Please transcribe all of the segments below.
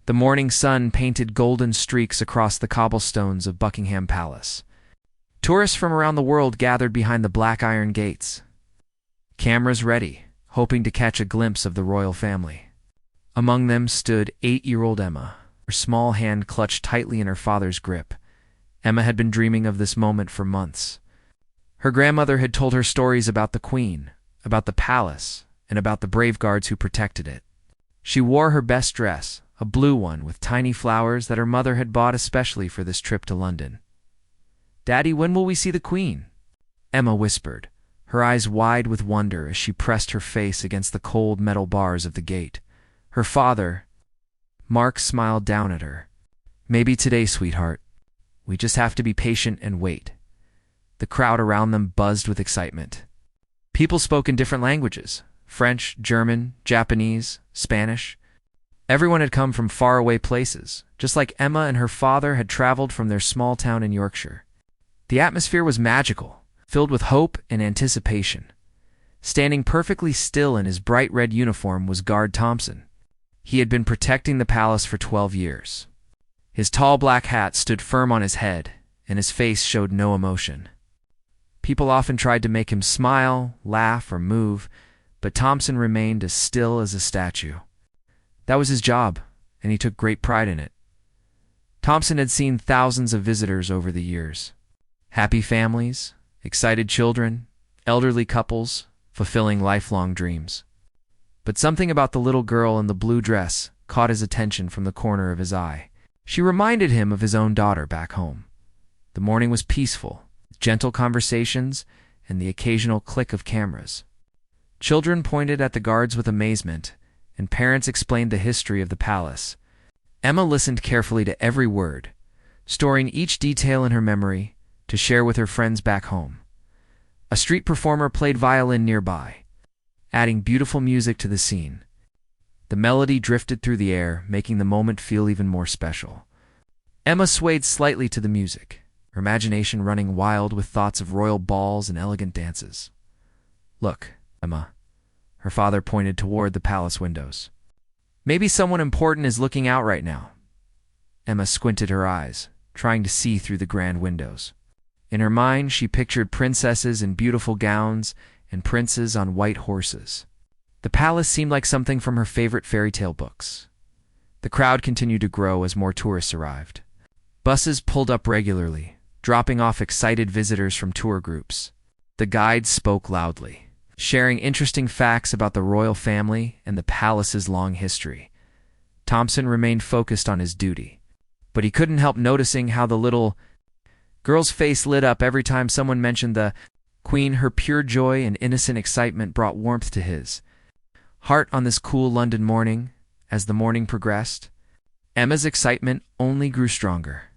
The morning sun painted golden streaks across the cobblestones of Buckingham Palace. Tourists from around the world gathered behind the black iron gates, cameras ready, hoping to catch a glimpse of the royal family. Among them stood 8-year-old Emma, her small hand clutched tightly in her father's grip. Emma had been dreaming of this moment for months. Her grandmother had told her stories about the Queen, about the palace, and about the brave guards who protected it. She wore her best dress, a blue one with tiny flowers that her mother had bought especially for this trip to London. "Daddy, when will we see the Queen?" Emma whispered, her eyes wide with wonder as she pressed her face against the cold metal bars of the gate. Her father, Mark, smiled down at her. "Maybe today, sweetheart. We just have to be patient and wait." The crowd around them buzzed with excitement. People spoke in different languages: French, German, Japanese, Spanish. Everyone had come from faraway places, just like Emma and her father had traveled from their small town in Yorkshire. The atmosphere was magical, filled with hope and anticipation. Standing perfectly still in his bright red uniform was Guard Thompson. He had been protecting the palace for 12 years. His tall black hat stood firm on his head, and his face showed no emotion. People often tried to make him smile, laugh, or move, but Thompson remained as still as a statue. That was his job, and he took great pride in it. Thompson had seen thousands of visitors over the years. Happy families, excited children, elderly couples, fulfilling lifelong dreams. But something about the little girl in the blue dress caught his attention from the corner of his eye. She reminded him of his own daughter back home. The morning was peaceful, with gentle conversations and the occasional click of cameras. Children pointed at the guards with amazement, and parents explained the history of the palace. Emma listened carefully to every word, storing each detail in her memory to share with her friends back home. A street performer played violin nearby, adding beautiful music to the scene. The melody drifted through the air, making the moment feel even more special. Emma swayed slightly to the music, her imagination running wild with thoughts of royal balls and elegant dances. "Look, Emma." Her father pointed toward the palace windows. "Maybe someone important is looking out right now." Emma squinted her eyes, trying to see through the grand windows. In her mind, she pictured princesses in beautiful gowns and princes on white horses. The palace seemed like something from her favorite fairy tale books. The crowd continued to grow as more tourists arrived. Buses pulled up regularly, dropping off excited visitors from tour groups. The guides spoke loudly, sharing interesting facts about the royal family and the palace's long history. Thompson remained focused on his duty, but he couldn't help noticing how the little girl's face lit up every time someone mentioned the Queen. Her pure joy and innocent excitement brought warmth to his heart on this cool London morning. As the morning progressed, Emma's excitement only grew stronger.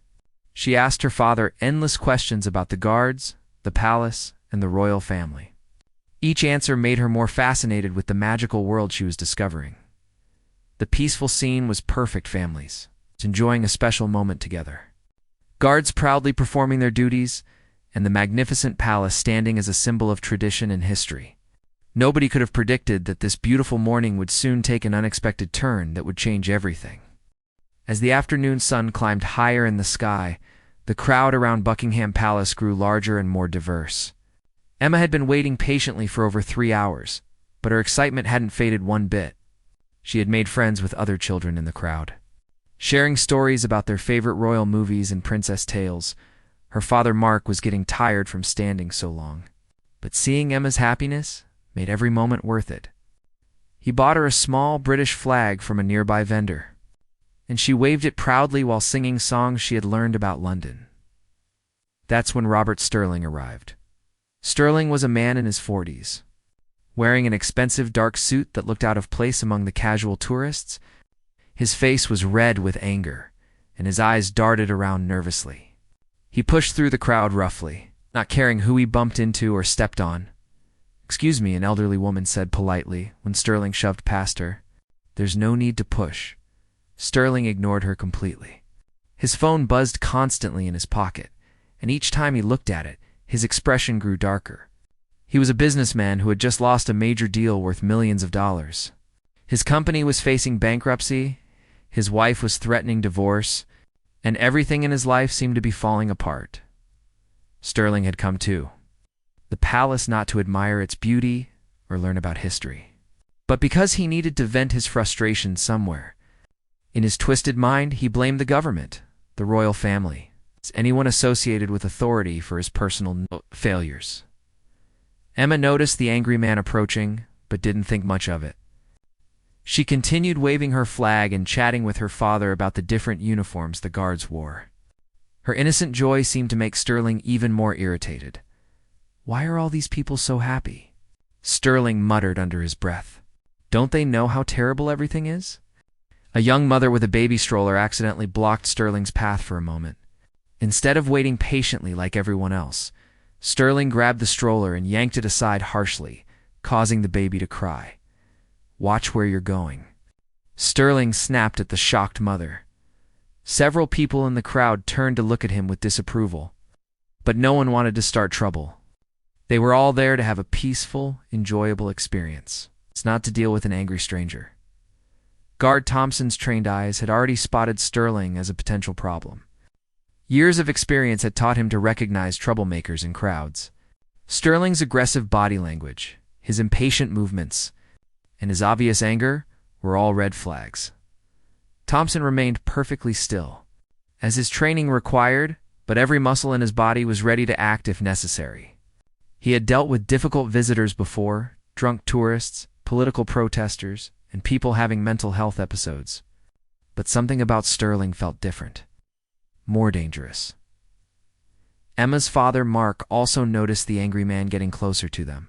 She asked her father endless questions about the guards, the palace, and the royal family. Each answer made her more fascinated with the magical world she was discovering. The peaceful scene was perfect families, enjoying a special moment together. Guards proudly performing their duties, and the magnificent palace standing as a symbol of tradition and history. Nobody could have predicted that this beautiful morning would soon take an unexpected turn that would change everything. As the afternoon sun climbed higher in the sky, the crowd around Buckingham Palace grew larger and more diverse. Emma had been waiting patiently for over 3 hours, but her excitement hadn't faded one bit. She had made friends with other children in the crowd, sharing stories about their favorite royal movies and princess tales. Her father Mark was getting tired from standing so long, but seeing Emma's happiness made every moment worth it. He bought her a small British flag from a nearby vendor, and she waved it proudly while singing songs she had learned about London. That's when Robert Sterling arrived. Sterling was a man in his 40s, wearing an expensive dark suit that looked out of place among the casual tourists. His face was red with anger, and his eyes darted around nervously. He pushed through the crowd roughly, not caring who he bumped into or stepped on. "Excuse me," an elderly woman said politely when Sterling shoved past her. "There's no need to push." Sterling ignored her completely. His phone buzzed constantly in his pocket, and each time he looked at it, his expression grew darker. He was a businessman who had just lost a major deal worth millions of dollars. His company was facing bankruptcy, His wife was threatening divorce, and everything in his life seemed to be falling apart. Sterling had come too. The palace not to admire its beauty or learn about history, but because he needed to vent his frustration somewhere. In his twisted mind, he blamed the government, the royal family, anyone associated with authority for his personal failures. Emma noticed the angry man approaching, but didn't think much of it. She continued waving her flag and chatting with her father about the different uniforms the guards wore. Her innocent joy seemed to make Sterling even more irritated. Why are all these people so happy? Sterling muttered under his breath. Don't they know how terrible everything is? A young mother with a baby stroller accidentally blocked Sterling's path for a moment. Instead of waiting patiently like everyone else, Sterling grabbed the stroller and yanked it aside harshly, causing the baby to cry. Watch where you're going. Sterling snapped at the shocked mother. Several people in the crowd turned to look at him with disapproval, but no one wanted to start trouble. They were all there to have a peaceful, enjoyable experience. It's not to deal with an angry stranger. Guard Thompson's trained eyes had already spotted Sterling as a potential problem. Years of experience had taught him to recognize troublemakers in crowds. Sterling's aggressive body language, his impatient movements, and his obvious anger were all red flags. Thompson remained perfectly still, as his training required, but every muscle in his body was ready to act if necessary. He had dealt with difficult visitors before, drunk tourists, political protesters, and people having mental health episodes. But something about Sterling felt different. More dangerous. Emma's father, Mark, also noticed the angry man getting closer to them.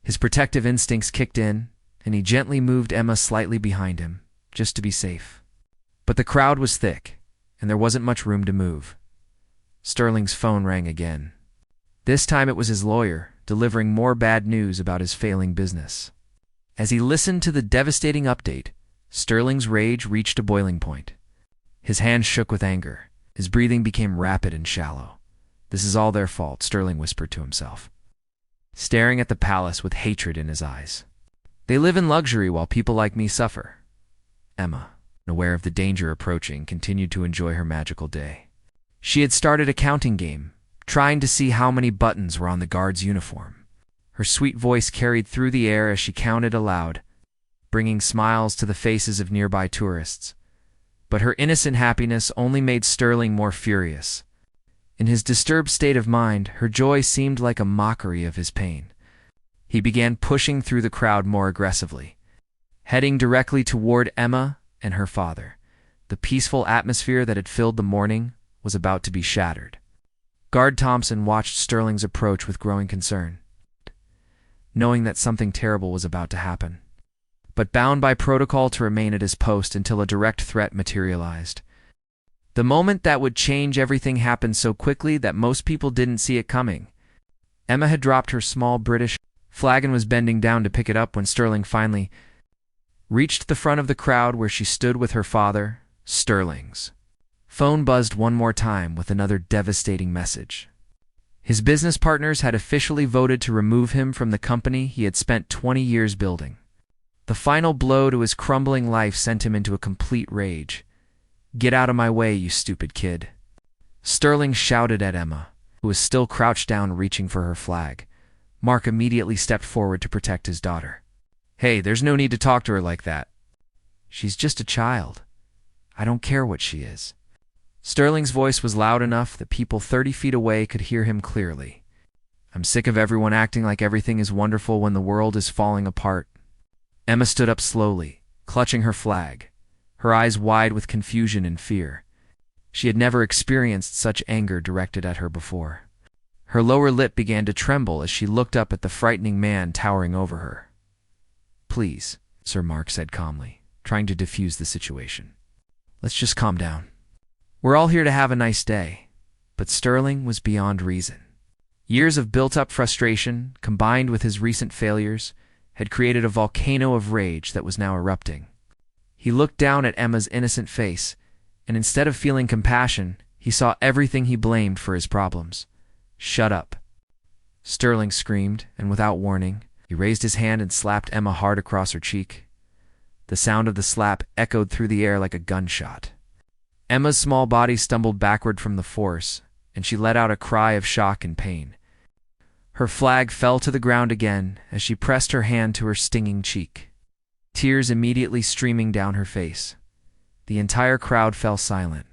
His protective instincts kicked in, and he gently moved Emma slightly behind him, just to be safe. But the crowd was thick, and there wasn't much room to move. Sterling's phone rang again. This time it was his lawyer, delivering more bad news about his failing business. As he listened to the devastating update, Sterling's rage reached a boiling point. His hands shook with anger. His breathing became rapid and shallow. This is all their fault, Sterling whispered to himself, staring at the palace with hatred in his eyes. They live in luxury while people like me suffer. Emma, aware of the danger approaching, continued to enjoy her magical day. She had started a counting game, trying to see how many buttons were on the guard's uniform. Her sweet voice carried through the air as she counted aloud, bringing smiles to the faces of nearby tourists. But her innocent happiness only made Sterling more furious. In his disturbed state of mind, her joy seemed like a mockery of his pain. He began pushing through the crowd more aggressively, heading directly toward Emma and her father. The peaceful atmosphere that had filled the morning was about to be shattered. Guard Thompson watched Sterling's approach with growing concern, knowing that something terrible was about to happen, but bound by protocol to remain at his post until a direct threat materialized. The moment that would change everything happened so quickly that most people didn't see it coming. Emma had dropped her small British flag and was bending down to pick it up when Sterling finally reached the front of the crowd where she stood with her father. Sterling's phone buzzed one more time with another devastating message. His business partners had officially voted to remove him from the company he had spent 20 years building. The final blow to his crumbling life sent him into a complete rage. "Get out of my way, you stupid kid." Sterling shouted at Emma, who was still crouched down reaching for her flag. Mark immediately stepped forward to protect his daughter. "Hey, there's no need to talk to her like that. She's just a child. I don't care what she is." Sterling's voice was loud enough that people 30 feet away could hear him clearly. "I'm sick of everyone acting like everything is wonderful when the world is falling apart." Emma stood up slowly, clutching her flag, her eyes wide with confusion and fear. She had never experienced such anger directed at her before. Her lower lip began to tremble as she looked up at the frightening man towering over her. "Please," Sir Mark said calmly, trying to defuse the situation. "Let's just calm down. We're all here to have a nice day." But Sterling was beyond reason. Years of built-up frustration, combined with his recent failures, had created a volcano of rage that was now erupting. He looked down at Emma's innocent face, and instead of feeling compassion, he saw everything he blamed for his problems. "Shut up," Sterling screamed, and without warning, he raised his hand and slapped Emma hard across her cheek. The sound of the slap echoed through the air like a gunshot. Emma's small body stumbled backward from the force, and she let out a cry of shock and pain. Her flag fell to the ground again as she pressed her hand to her stinging cheek, tears immediately streaming down her face. The entire crowd fell silent.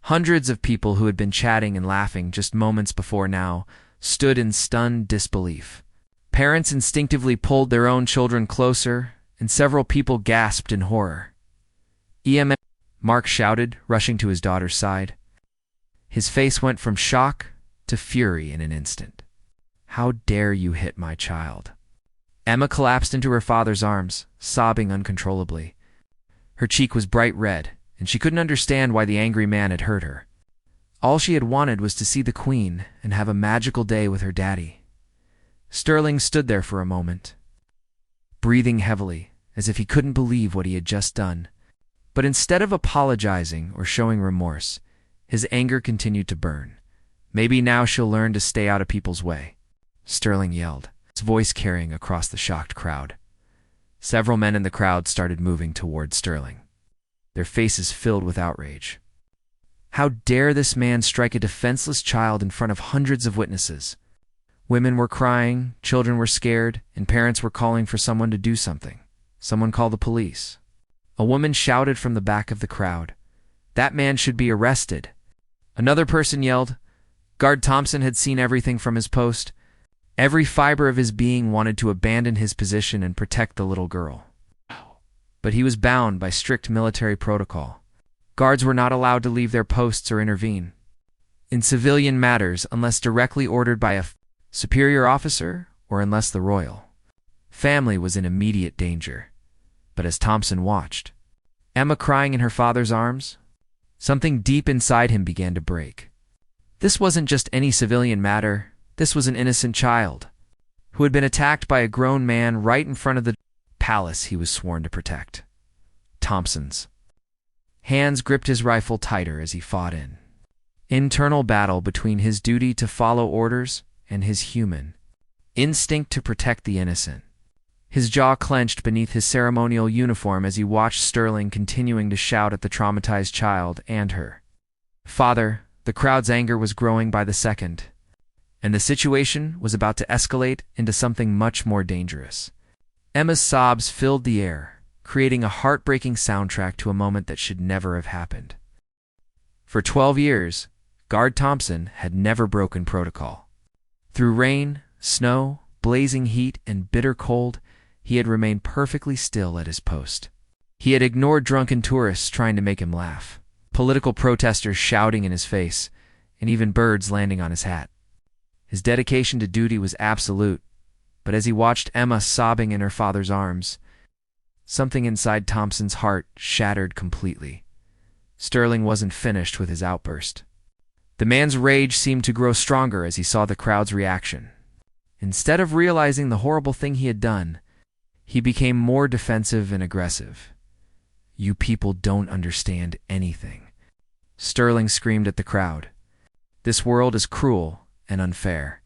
Hundreds of people who had been chatting and laughing just moments before now stood in stunned disbelief. Parents instinctively pulled their own children closer, and several people gasped in horror. "EMM," Mark shouted, rushing to his daughter's side. His face went from shock to fury in an instant. "How dare you hit my child?" Emma collapsed into her father's arms, sobbing uncontrollably. Her cheek was bright red, and she couldn't understand why the angry man had hurt her. All she had wanted was to see the Queen and have a magical day with her daddy. Sterling stood there for a moment, breathing heavily, as if he couldn't believe what he had just done. But instead of apologizing or showing remorse, his anger continued to burn. "Maybe now she'll learn to stay out of people's way," Sterling yelled, his voice carrying across the shocked crowd. Several men in the crowd started moving toward Sterling, their faces filled with outrage. How dare this man strike a defenseless child in front of hundreds of witnesses? Women were crying, children were scared, and parents were calling for someone to do something. Someone call the police. A woman shouted from the back of the crowd, "That man should be arrested." Another person yelled. Guard Thompson had seen everything from his post. Every fiber of his being wanted to abandon his position and protect the little girl. But he was bound by strict military protocol. Guards were not allowed to leave their posts or intervene in civilian matters unless directly ordered by a superior officer or unless the royal family was in immediate danger. But as Thompson watched, Emma crying in her father's arms, something deep inside him began to break. This wasn't just any civilian matter. This was an innocent child who had been attacked by a grown man right in front of the palace he was sworn to protect. Thompson's hands gripped his rifle tighter as he fought in internal battle between his duty to follow orders and his human instinct to protect the innocent. His jaw clenched beneath his ceremonial uniform as he watched Sterling continuing to shout at the traumatized child and her father. The crowd's anger was growing by the second, and the situation was about to escalate into something much more dangerous. Emma's sobs filled the air, creating a heartbreaking soundtrack to a moment that should never have happened. For 12 years, Guard Thompson had never broken protocol. Through rain, snow, blazing heat, and bitter cold, he had remained perfectly still at his post. He had ignored drunken tourists trying to make him laugh, political protesters shouting in his face, and even birds landing on his hat. His dedication to duty was absolute, but as he watched Emma sobbing in her father's arms, something inside Thompson's heart shattered completely. Sterling wasn't finished with his outburst. The man's rage seemed to grow stronger as he saw the crowd's reaction. Instead of realizing the horrible thing he had done, he became more defensive and aggressive. "You people don't understand anything," Sterling screamed at the crowd. "This world is cruel and unfair,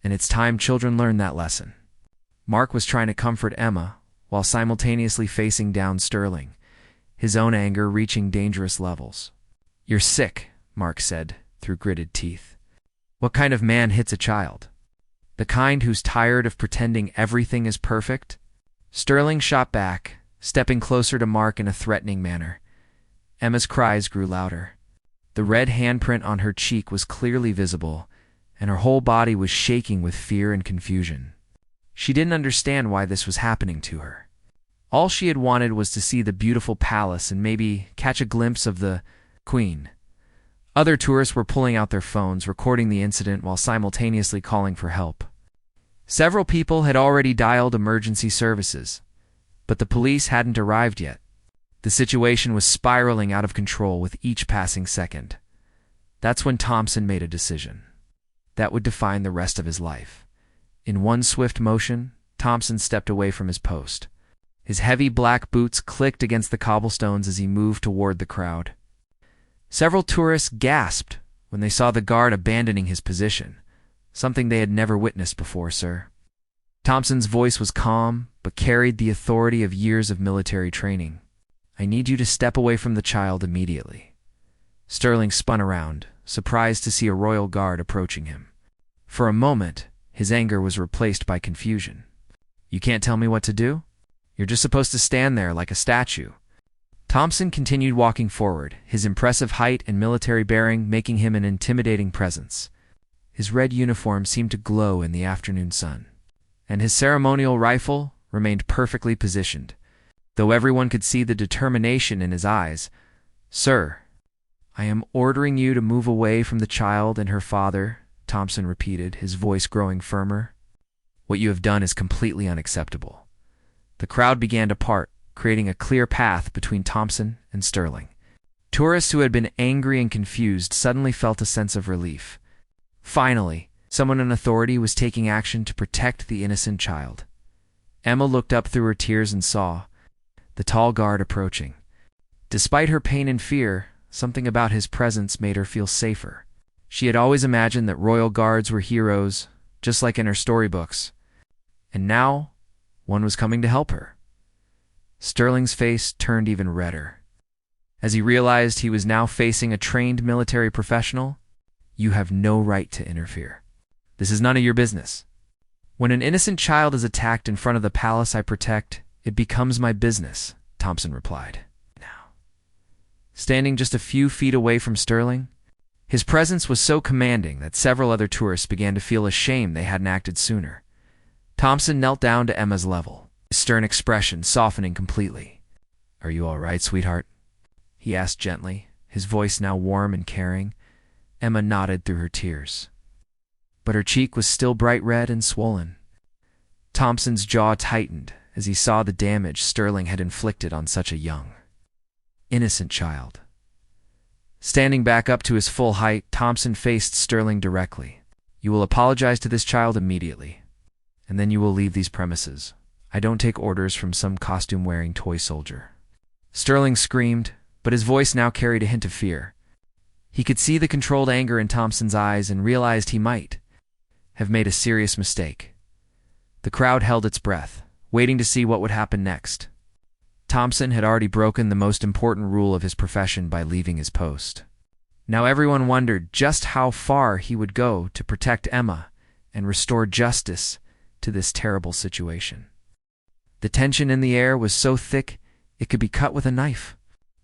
and it's time children learn that lesson." Mark was trying to comfort Emma while simultaneously facing down Sterling, his own anger reaching dangerous levels. "You're sick," Mark said through gritted teeth. "What kind of man hits a child? The kind who's tired of pretending everything is perfect?" Sterling shot back, stepping closer to Mark in a threatening manner. Emma's cries grew louder. The red handprint on her cheek was clearly visible, and her whole body was shaking with fear and confusion. She didn't understand why this was happening to her. All she had wanted was to see the beautiful palace and maybe catch a glimpse of the Queen. Other tourists were pulling out their phones, recording the incident while simultaneously calling for help. Several people had already dialed emergency services, but the police hadn't arrived yet. The situation was spiraling out of control with each passing second. That's when Thompson made a decision that would define the rest of his life. In one swift motion, Thompson stepped away from his post. His heavy black boots clicked against the cobblestones as he moved toward the crowd. Several tourists gasped when they saw the guard abandoning his position, something they had never witnessed before, sir. Thompson's voice was calm, but carried the authority of years of military training. I need you to step away from the child immediately. Sterling spun around, surprised to see a royal guard approaching him. For a moment, his anger was replaced by confusion. You can't tell me what to do? You're just supposed to stand there like a statue. Thompson continued walking forward, his impressive height and military bearing making him an intimidating presence. His red uniform seemed to glow in the afternoon sun, and his ceremonial rifle remained perfectly positioned, though everyone could see the determination in his eyes. Sir, I am ordering you to move away from the child and her father, Thompson repeated, his voice growing firmer. What you have done is completely unacceptable. The crowd began to part, creating a clear path between Thompson and Sterling. Tourists who had been angry and confused suddenly felt a sense of relief. Finally, someone in authority was taking action to protect the innocent child. Emma looked up through her tears and saw the tall guard approaching. Despite her pain and fear, something about his presence made her feel safer. She had always imagined that royal guards were heroes, just like in her storybooks. And now, one was coming to help her. Sterling's face turned even redder. As he realized he was now facing a trained military professional, you have no right to interfere. This is none of your business. When an innocent child is attacked in front of the palace I protect, it becomes my business, Thompson replied. Now, standing just a few feet away from Sterling, his presence was so commanding that several other tourists began to feel ashamed they hadn't acted sooner. Thompson knelt down to Emma's level, his stern expression softening completely. Are you all right, sweetheart? He asked gently, his voice now warm and caring. Emma nodded through her tears, but her cheek was still bright red and swollen. Thompson's jaw tightened as he saw the damage Sterling had inflicted on such a young, innocent child. Standing back up to his full height, Thompson faced Sterling directly. You will apologize to this child immediately, and then you will leave these premises. I don't take orders from some costume-wearing toy soldier. Sterling screamed, but his voice now carried a hint of fear. He could see the controlled anger in Thompson's eyes and realized he might have made a serious mistake. The crowd held its breath, waiting to see what would happen next. Thompson had already broken the most important rule of his profession by leaving his post. Now everyone wondered just how far he would go to protect Emma and restore justice to this terrible situation. The tension in the air was so thick it could be cut with a knife.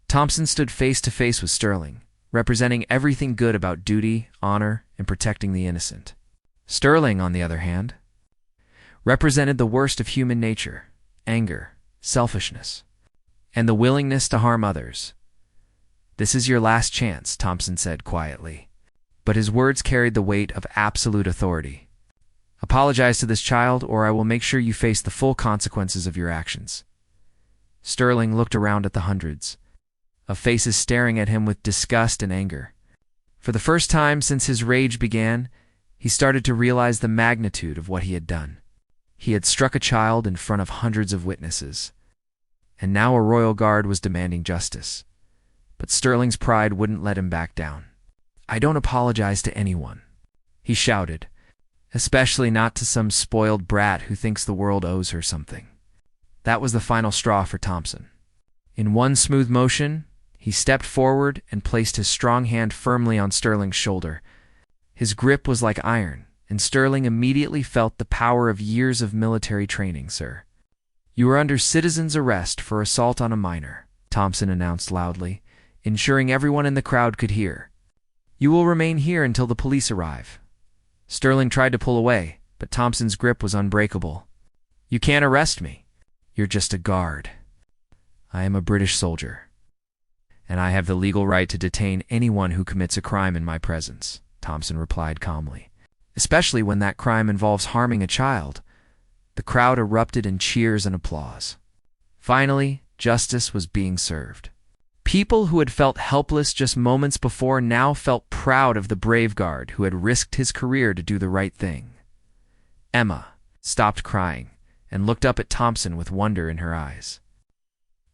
Thompson stood face to face with Sterling, representing everything good about duty, honor, and protecting the innocent. Sterling, on the other hand, represented the worst of human nature: anger, selfishness, and the willingness to harm others. This is your last chance, Thompson said quietly, but his words carried the weight of absolute authority. Apologize to this child, or I will make sure you face the full consequences of your actions. Sterling looked around at the hundreds of faces staring at him with disgust and anger. For the first time since his rage began, he started to realize the magnitude of what he had done. He had struck a child in front of hundreds of witnesses, and now a royal guard was demanding justice. But Sterling's pride wouldn't let him back down. I don't apologize to anyone, he shouted, especially not to some spoiled brat who thinks the world owes her something. That was the final straw for Thompson. In one smooth motion, he stepped forward and placed his strong hand firmly on Sterling's shoulder. His grip was like iron, and Sterling immediately felt the power of years of military training. Sir, you are under citizen's arrest for assault on a minor, Thompson announced loudly, ensuring everyone in the crowd could hear. You will remain here until the police arrive. Sterling tried to pull away, but Thompson's grip was unbreakable. You can't arrest me. You're just a guard. I am a British soldier, and I have the legal right to detain anyone who commits a crime in my presence, Thompson replied calmly, especially when that crime involves harming a child. The crowd erupted in cheers and applause. Finally, justice was being served. People who had felt helpless just moments before now felt proud of the brave guard who had risked his career to do the right thing. Emma stopped crying and looked up at Thompson with wonder in her eyes.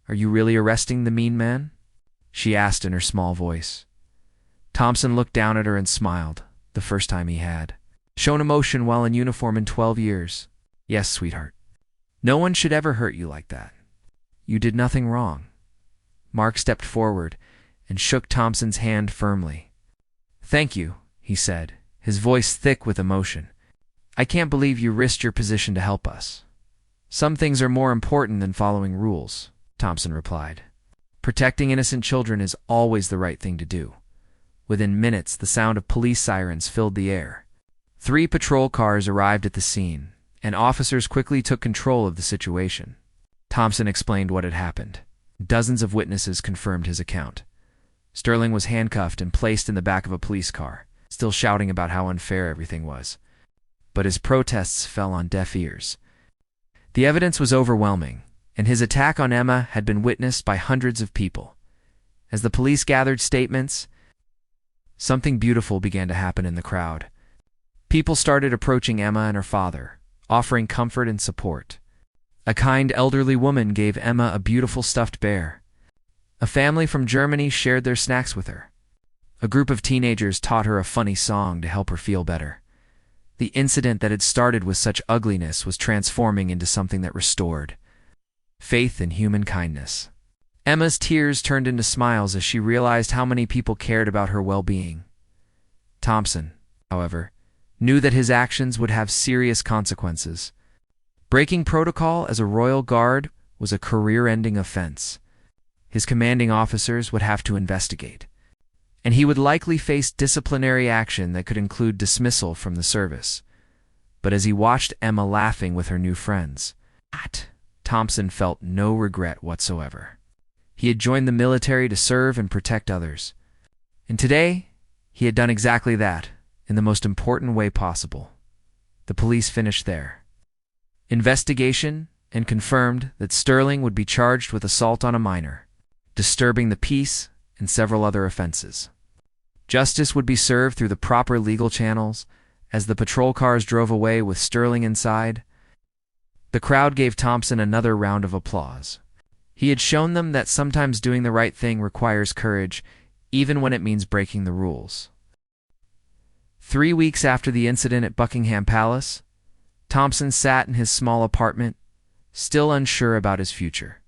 Are you really arresting the mean man? She asked in her small voice. Thompson looked down at her and smiled, the first time he had shown emotion while in uniform in 12 years. Yes, sweetheart. No one should ever hurt you like that. You did nothing wrong. Mark stepped forward and shook Thompson's hand firmly. Thank you, he said, his voice thick with emotion. I can't believe you risked your position to help us. Some things are more important than following rules, Thompson replied. Protecting innocent children is always the right thing to do. Within minutes, the sound of police sirens filled the air. 3 patrol cars arrived at the scene, and officers quickly took control of the situation. Thompson explained what had happened. Dozens of witnesses confirmed his account. Sterling was handcuffed and placed in the back of a police car, still shouting about how unfair everything was. But his protests fell on deaf ears. The evidence was overwhelming, and his attack on Emma had been witnessed by hundreds of people. As the police gathered statements, something beautiful began to happen in the crowd. People started approaching Emma and her father, offering comfort and support. A kind elderly woman gave Emma a beautiful stuffed bear. A family from Germany shared their snacks with her. A group of teenagers taught her a funny song to help her feel better. The incident that had started with such ugliness was transforming into something that restored faith in human kindness. Emma's tears turned into smiles as she realized how many people cared about her well-being. Thompson, however, knew that his actions would have serious consequences. Breaking protocol as a royal guard was a career-ending offense. His commanding officers would have to investigate, and he would likely face disciplinary action that could include dismissal from the service. But as he watched Emma laughing with her new friends, Thompson felt no regret whatsoever. He had joined the military to serve and protect others. And today, he had done exactly that, in the most important way possible. The police finished their investigation and confirmed that Sterling would be charged with assault on a minor, disturbing the peace, and several other offenses. Justice would be served through the proper legal channels. As the patrol cars drove away with Sterling inside, the crowd gave Thompson another round of applause. He had shown them that sometimes doing the right thing requires courage, even when it means breaking the rules. 3 weeks after the incident at Buckingham Palace, Thompson sat in his small apartment, still unsure about his future.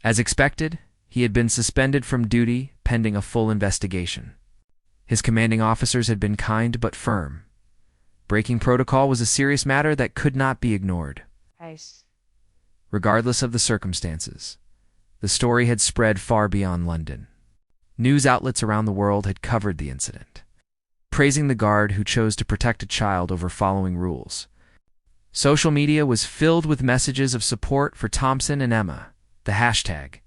As expected, he had been suspended from duty pending a full investigation. His commanding officers had been kind but firm. Breaking protocol was a serious matter that could not be ignored. Regardless of the circumstances, the story had spread far beyond London. News outlets around the world had covered the incident, praising the guard who chose to protect a child over following rules. Social media was filled with messages of support for Thompson and Emma. The hashtag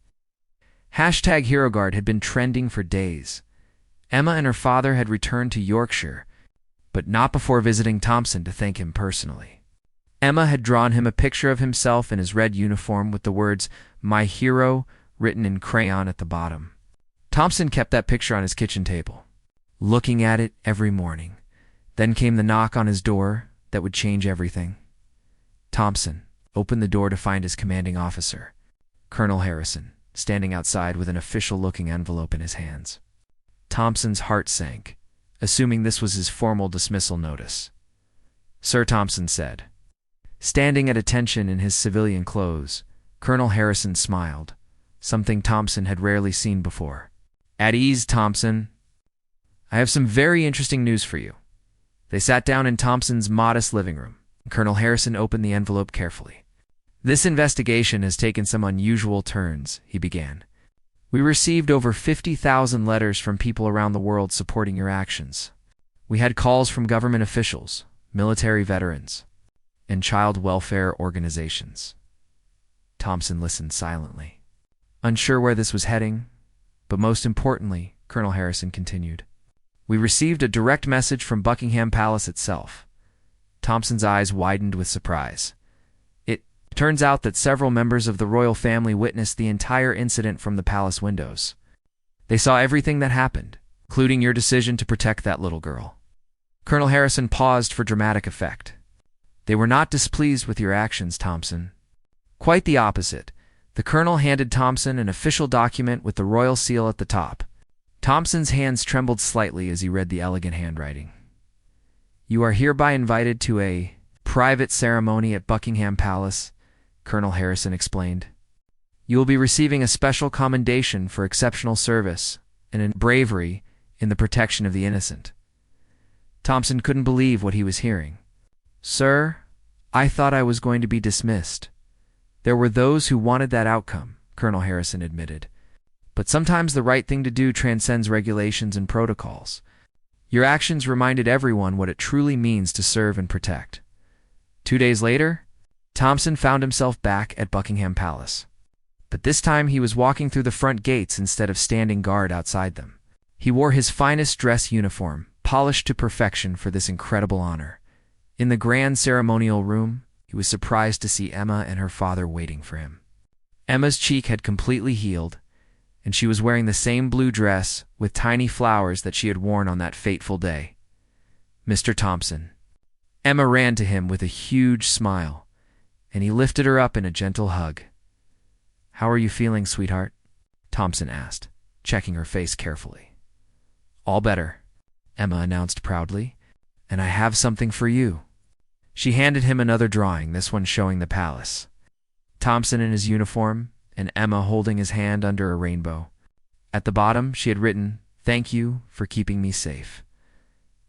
#HeroGuard had been trending for days. Emma and her father had returned to Yorkshire, but not before visiting Thompson to thank him personally. Emma had drawn him a picture of himself in his red uniform with the words, "My hero," written in crayon at the bottom. Thompson kept that picture on his kitchen table, looking at it every morning. Then came the knock on his door that would change everything. Thompson opened the door to find his commanding officer, Colonel Harrison, standing outside with an official-looking envelope in his hands. Thompson's heart sank, assuming this was his formal dismissal notice. "Sir," Thompson said. Standing at attention in his civilian clothes, Colonel Harrison smiled, something Thompson had rarely seen before. "At ease, Thompson. I have some very interesting news for you." They sat down in Thompson's modest living room. Colonel Harrison opened the envelope carefully. "This investigation has taken some unusual turns," he began. "We received over 50,000 letters from people around the world supporting your actions. We had calls from government officials, military veterans, and child welfare organizations." Thompson listened silently, unsure where this was heading, but most importantly, Colonel Harrison continued, "We received a direct message from Buckingham Palace itself." Thompson's eyes widened with surprise. It turns out that several members of the royal family witnessed the entire incident from the palace windows. They saw everything that happened, including your decision to protect that little girl. Colonel Harrison paused for dramatic effect. "They were not displeased with your actions, Thompson. Quite the opposite." The colonel handed Thompson an official document with the royal seal at the top. Thompson's hands trembled slightly as he read the elegant handwriting. "You are hereby invited to a private ceremony at Buckingham Palace," Colonel Harrison explained. "You will be receiving a special commendation for exceptional service and in bravery in the protection of the innocent." Thompson couldn't believe what he was hearing. "Sir, I thought I was going to be dismissed." "There were those who wanted that outcome," Colonel Harrison admitted. "But sometimes the right thing to do transcends regulations and protocols. Your actions reminded everyone what it truly means to serve and protect." 2 days later, Thompson found himself back at Buckingham Palace. But this time he was walking through the front gates instead of standing guard outside them. He wore his finest dress uniform, polished to perfection for this incredible honor. In the grand ceremonial room, he was surprised to see Emma and her father waiting for him. Emma's cheek had completely healed, and she was wearing the same blue dress with tiny flowers that she had worn on that fateful day. "Mr. Thompson." Emma ran to him with a huge smile, and he lifted her up in a gentle hug. "How are you feeling, sweetheart?" Thompson asked, checking her face carefully. "All better," Emma announced proudly, "and I have something for you." She handed him another drawing, this one showing the palace. Thompson in his uniform, and Emma holding his hand under a rainbow. At the bottom, she had written, "Thank you for keeping me safe."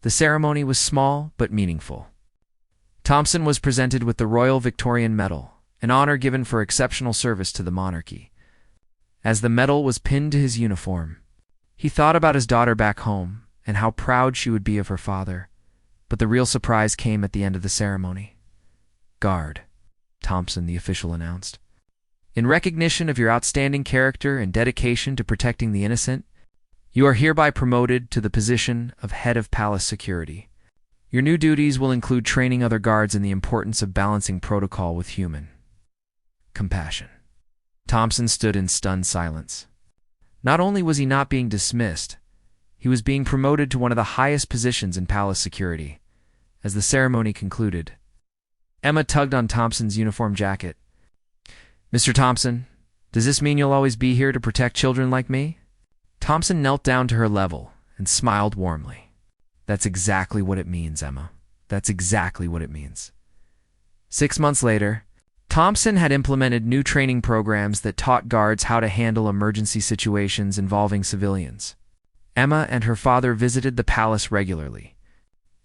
The ceremony was small but meaningful. Thompson was presented with the Royal Victorian Medal, an honor given for exceptional service to the monarchy. As the medal was pinned to his uniform, he thought about his daughter back home and how proud she would be of her father. But the real surprise came at the end of the ceremony. "Guard," Thompson, the official, announced. "In recognition of your outstanding character and dedication to protecting the innocent, you are hereby promoted to the position of head of palace security. Your new duties will include training other guards in the importance of balancing protocol with human compassion." Thompson stood in stunned silence. Not only was he not being dismissed, he was being promoted to one of the highest positions in palace security. As the ceremony concluded, Emma tugged on Thompson's uniform jacket. "Mr. Thompson, does this mean you'll always be here to protect children like me?" Thompson knelt down to her level and smiled warmly. "That's exactly what it means, Emma. That's exactly what it means." 6 months later, Thompson had implemented new training programs that taught guards how to handle emergency situations involving civilians. Emma and her father visited the palace regularly,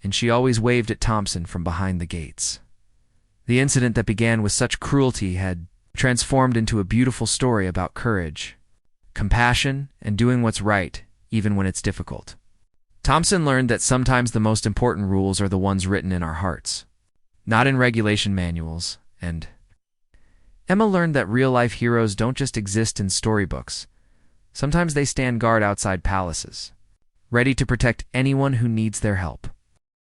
and she always waved at Thompson from behind the gates. The incident that began with such cruelty had transformed into a beautiful story about courage, compassion, and doing what's right, even when it's difficult. Thompson learned that sometimes the most important rules are the ones written in our hearts, not in regulation manuals, and Emma learned that real-life heroes don't just exist in storybooks. Sometimes they stand guard outside palaces, ready to protect anyone who needs their help.